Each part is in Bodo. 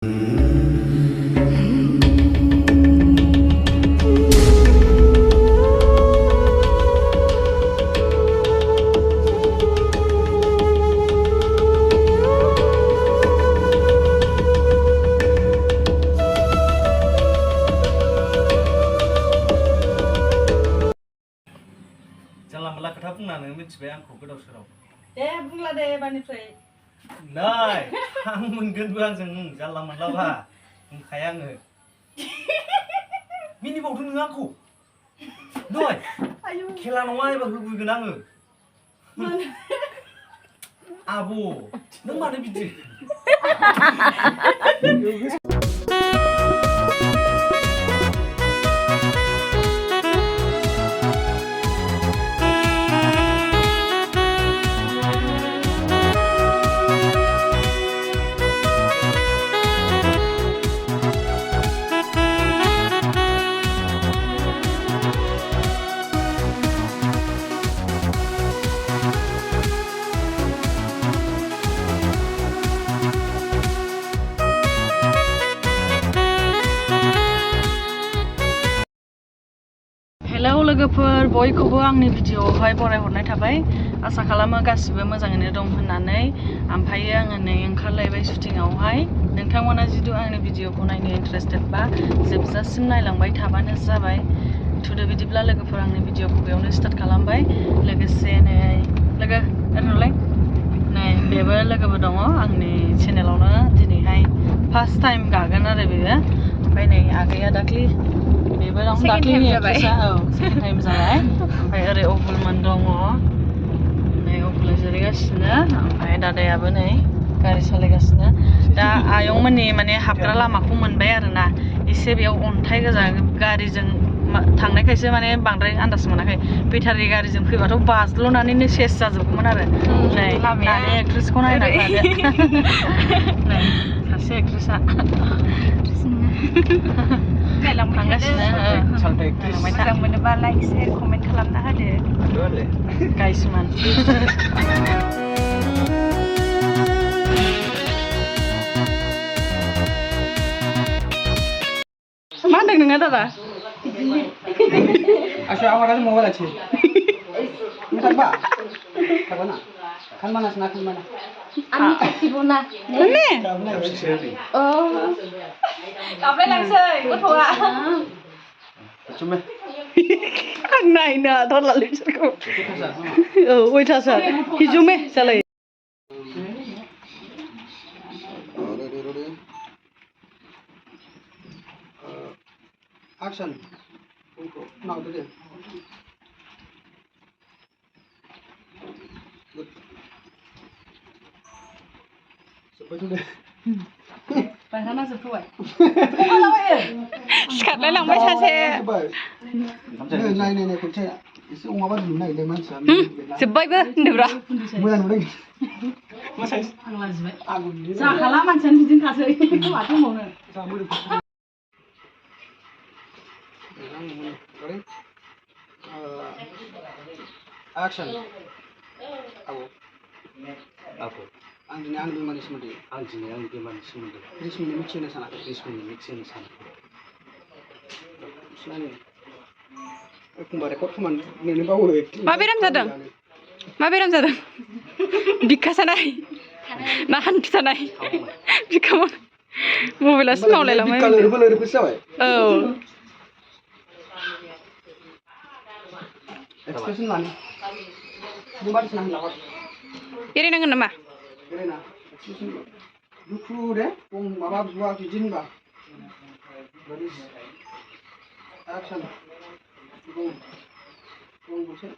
Jangan malah kedap nana misalnya aku kedap serau. Bunga deh banifrey. Nai, ang mungkin buang seng, jangan malah bah, kaya nge. Mini bau tu aku. Doi, kela nomai bah gue genang nge. Abu, neng mana biji? Hello लोगोफोर बयखौबो आंनि भिडिअआवहाय बरायहरनाय थाबाय आसा खालामो गासिबो मोजाङैनो दं होननानै ओमफ्राय आङो नै ओंखारलायबाय शुटिंआवहाय नोंथांमोना जुदि आंनि भिडिअखौ नायनो इन्टारेस्टेड बा जोबजासिम नायलांबाय थाबानो जाबाय थुदो बिदिब्ला लोगोफोर आंनि भिडिअखौ बेयावनो स्टार्ट खालामबाय लोगोसे नै लोगो ओरैनोलाय नै बेबो लोगोबो दङ आंनि चेनेलावनो दिनैहाय फार्स्ट टाइम गागोन आरो बेयो ओमफ्राय नै आगैया दाख्लि बेबो दं दाख्लि एक्ट्रेसा सेकेन्ड टाइम जाबाय ओमफ्राय ओरै अबुलमोन दङ नै अबुला जिरायगासिनो ओमफ्राय दादायाबो नै गारि सालायगासिनो दा आयंमोननि माने हाबग्रा लामाखौ मोनबाय आरोना एसे बेयाव अन्थाइ गोजा गारिजों थांनायखायसो माने बांद्राय आन्दाज मोनाखै बेटारि गारिजों फैबाथ' बाज्ल'नानैनो सेस जाजोबगौमोन आरो नै दानि एक्ट्रेसखौ नायना थादो नै सासे एक्ट्रेसा मोजां मोनोबा लाइक शेयार कमेन्ट खालामना होदो गाइसमान मा होनदों नोङो दादा আসলে আমার কাছে মোবাইল আছে তুমি থাকবা থাকবা না খানবা না না খানবা না আমি থাকিব না নে ও কাবে লাগছে গथ'आ চুমে आं नायनो हाथारला बिसोरखौ औ अयथासार हिजुमे जालाय অ্যাকশন নাও দে बायहाना जोबथ'बाय सिखारलाय लांबाय सासे नाय नाय नाय खनसे एसे अमाबा नुनो नागिरदों मानसिया जोब्बायबो होनदोब्रा मोजां नुदों जाखाला मानसियानो बिदिनोखासै माथो होनबावनो Action. Aku. Anjing bemanis mudi. Anjing bemanis mudi. Rismini mixin sana. Rismini mixin sana. Selain. Kembali rekod cuman ini bawa. मा बेराम जादों मा बेराम जादों बिखा सानाय ना हान्थु सानाय बिखा मबाइलासो मावलायलांबाय औ Expression mana? Bukan senang lawat. एरायनांगोन नामा Erena. Expression. Duku deh. Mama buat izin bah. Baris. Action. Boom. Boom buset.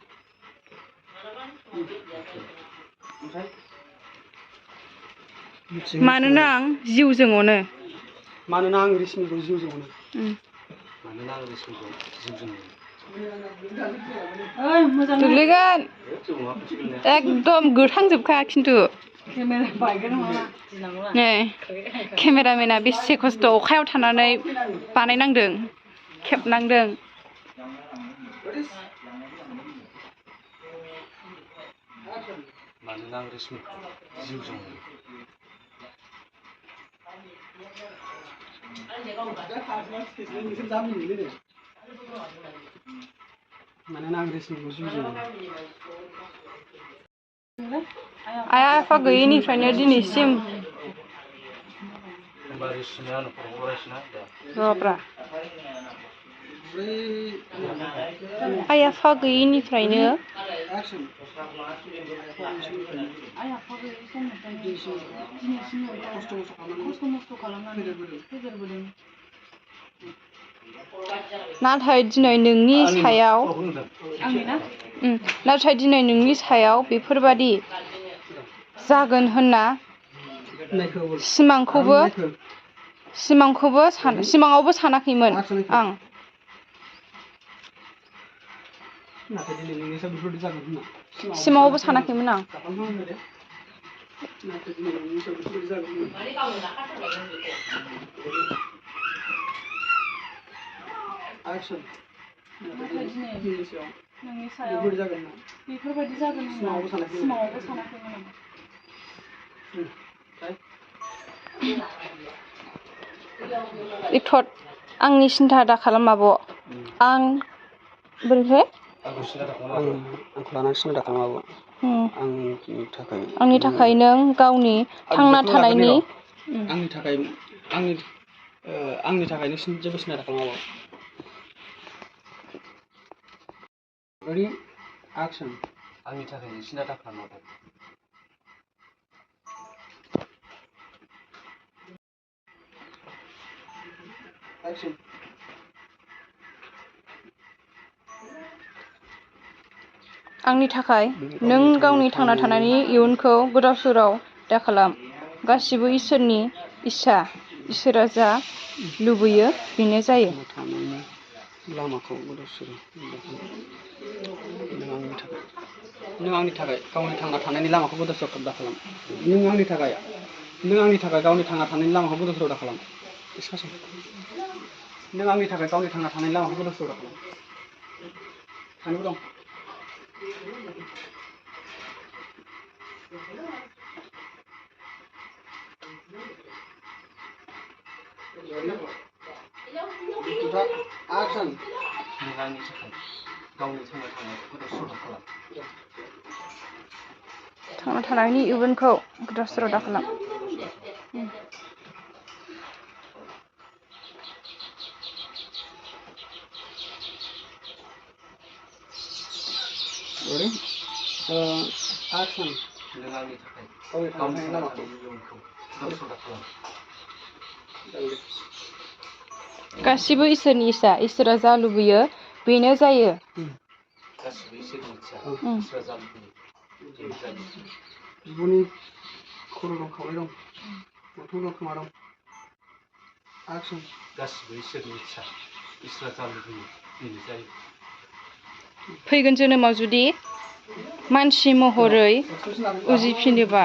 मानोना आं जिउजों अनो मानोना आं रिसमिखौ जिउजों अनो Mana nang risiko jujur. दुगैगोन एकदम गोथांजोबखा खिन्थु नै केमेरामेना बेसे खस्थ' अखायाव थानानै बानायनांदों खेबनांदों Mana nang risiko jujur. नोंसोर जामिनलै दे मानोना आं रेसनिखौ जुजियो आइ आफा गैयैनिफ्रायनो दिनैसिम र'ब्रा आइ आफा गैयैनिफ्रायनो एक्सन आइ आफा गैयै समनिफ्रायनो दिनैसिम खस्थ' मस्थ' खालामनानै फेदेरबोदों नाथाय दिनै नोंनि सायाव नाथाय दिनै नोंनि सायाव बेफोरबादि जागोन होनना सिमाङावबो सानाखैमोन आं सिमाङावबो सानाखैमोन आं नोंनि सायाव बेफोरबायदि जागोन होनना सिमाङावबो सानाखैमोन आं इथत आंनि सिन्था दा खालाम आब' आं बोरैहाय आंनि थाखाय नों गावनि थांना थानायनि आंनि थाखाय नों जेबो सिन्था खालामाबो रेडि एक्सन आंनि थाखाय नों सिन्था खालामाबो एक्सन आंनि थाखाय नों गावनि थांना थानायनि इयुनखौ गोदाव सोराव दाखालाम गासिबो इसोरनि इस्सा इसोरा जा लुबैयो बेनो जायो लामाखौ गोदाव सोराव नों आंनि थाखाय गावनि थांना थानायनि लामाखौ गोदाव सोराव दाखालाम नों आंनि थाखाय गावनि थांना थानायनि लामाखौ गोदाव सोराव दाखालाम नों आंनि थाखाय गावनि थांना थानायनि लामाखौ गोदाव सोराव दाखालाम सानैबो दं एक्सन नों आंनि थाखाय गावनि थांना थानायखौ गोदाव सोराव दाखालाम थांना थानायनि इयुनखौ गोदाव सोराव दाखालाम Ready? Action. नों आंनि थाखाय गावनि लामाखौ इयुनखौ गोदाव सोराव दाखालाम गासिबो इसोरनि इस्सा इसोरा जा लुबैयो बेनो जायो गासिबो इसोरनि इस्सा इसोरा जा लुबैयो बेनो जायो बिब'नि खर' दं खावलाय दं मोखां दं खोमा दं एक्सन गासिबो इसोरनि इस्सा इसोरा जा लुबैयो बेनो जायो फैगोन जोनोमाव जुदि मानसि महरै उजिफिनोबा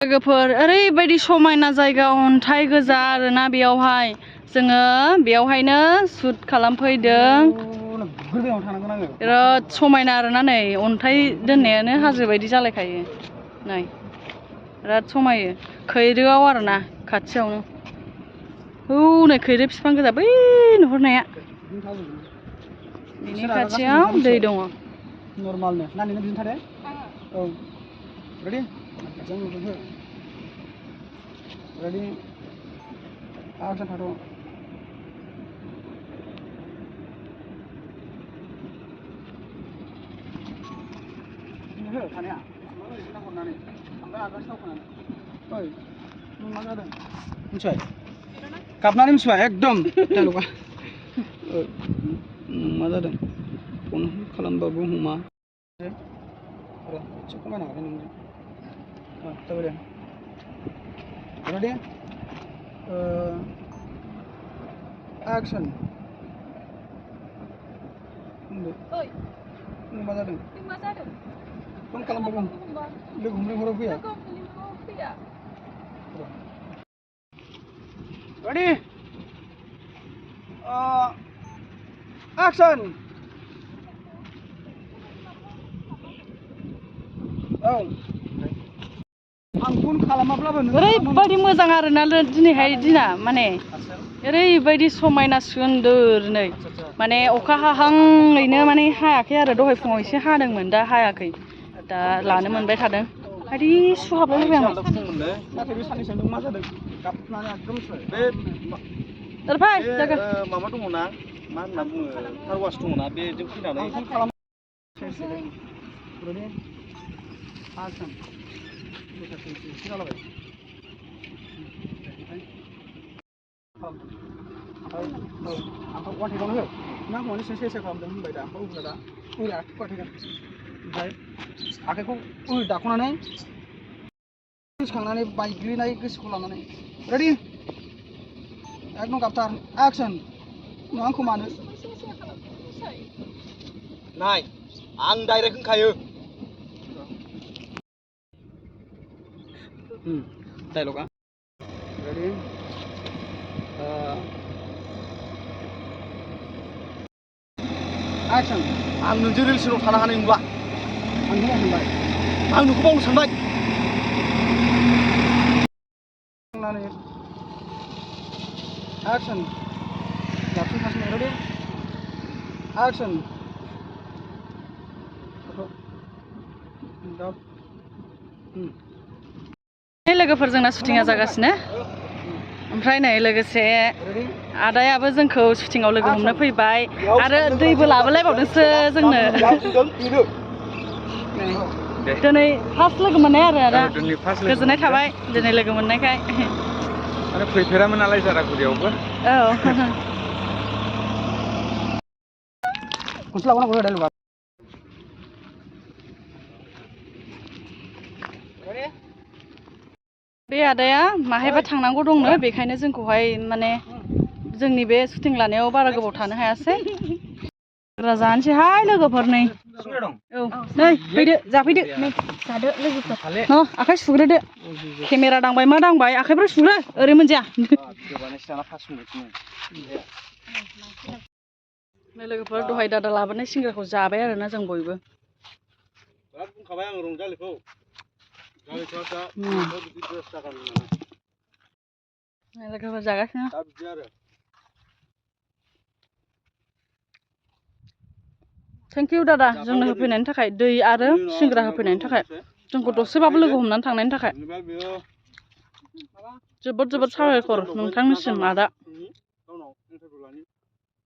लोगोफोर ओरैबायदि समायना जायगा अन्थाइ गोजा आरोना बेयावहाय जोङो बेयावहायनो शुट खालामफैदों बिराद समायना आरोना नै अन्थाइ दोननायानो हाजो बायदि जालायखायो नै बिराद समायो खैरोआव आरोना खाथियावनो नै खैरो बिफां गोजा बै नुहुरनाया बिनि खाथियाव दै दङ नर्मालनो नानिनो बिदिनो थादो औ रेडि जों नुदों रेडि एक्सन थाथ' हो थानाया ओरैनो हरनानै ओमफ्राय आगान सावखानानै ओइ मा जादों मिथिबाय गाबनानै मिथिबाय एकदम डायलगा मा जादों फन खालामबाबो हमा एसे खमायना हरदो नोंजों जाबाय दे रेडि एक्सन मा जादों फन खालामबाबो लोगो हमलेंहराव फैया रेडि एक्सन औ फन खालामाब्लाबो ओरैबायदि मोजां आरोना दिनैहाय दिना माने ओरैबायदि समायना सुन्दरनै माने अखा हाहाङैनो माने हायाखै आरो दहाय फुङाव एसे हादोंमोन दा हायाखै दा लानो मोनबाय थादों हायदि सुहाबलायबाय आं नाथाय बे साननैसो मा जादों गाबनानै एकदम बे फै लोगो माबा दङ ना मा होनना बुङो कारवास दङ ना बेजों फैनानै आंखौ कन्टेक्टआवनो हो ना हौवानि सिं सेसे खालामदों होनबाय दा आंखौ दा कन्टेक्ट ओमफ्राय आखाइखौ दाख'नानै गोसोखांनानै बायग्लिनाय गोसोखौ लानानै रेडि एकदम गाबथार एक्सन नों आंखौ मानो नाय आं डाइरेक्ट होनखायो डायलगा रेडि एक्सन आं नोंजों रिलेसनाव थानो हानाय नंला आं होनबाय आं नोंखौ बावनो सानबाय एक्सन लाबसिन फासिन रेडि एक्सन लोगोफोरजोंना शुटिंआ जागासिनो ओमफ्राय नै लोगोसे आदायाबो जोंखौ शुटिंआव लोगो हमनो फैबाय आरो दैबो लाबोलायबावदोंसो जोंनो दिनै फार्स्ट लोगो मोननाय आरो आदा गोजोननाय थाबाय दिनै लोगो मोननायखाय आरो फैफेरामोन नालाय जारागुरियावबो औ कुछ लागोना बोलो डायलॉग बे आदाया माहायबा थांनांगौ दंनो बेखायनो जोंखौहाय माने जोंनि बे शुटिं लानायाव बारा गोबाव थानो हायासै जानोसैहाय लोगोफोर नै औ नै फैदो जाफैदो नै जादो लोगोफोर आखाइ सुग्रोदो केमेरा दांबाय मा दांबाय आखाइफोर सुग्रो ओरै मोनजाया नै लोगोफोर दहाय दादा लाबोनाय सिंग्राखौ जाबाय आरोना जों बयबो बुंखाबाय आं रंजालिखौ लोगोफोर जागासिनो थेंक इउ दादा जोंनो होफैनायनि थाखाय दै आरो सिंग्रा होफैनायनि थाखाय जोंखौ दसेबाबो लोगो हमनानै थांनायनि थाखाय जोबोद जोबोद साबायखर नोंथांनिसिम आदा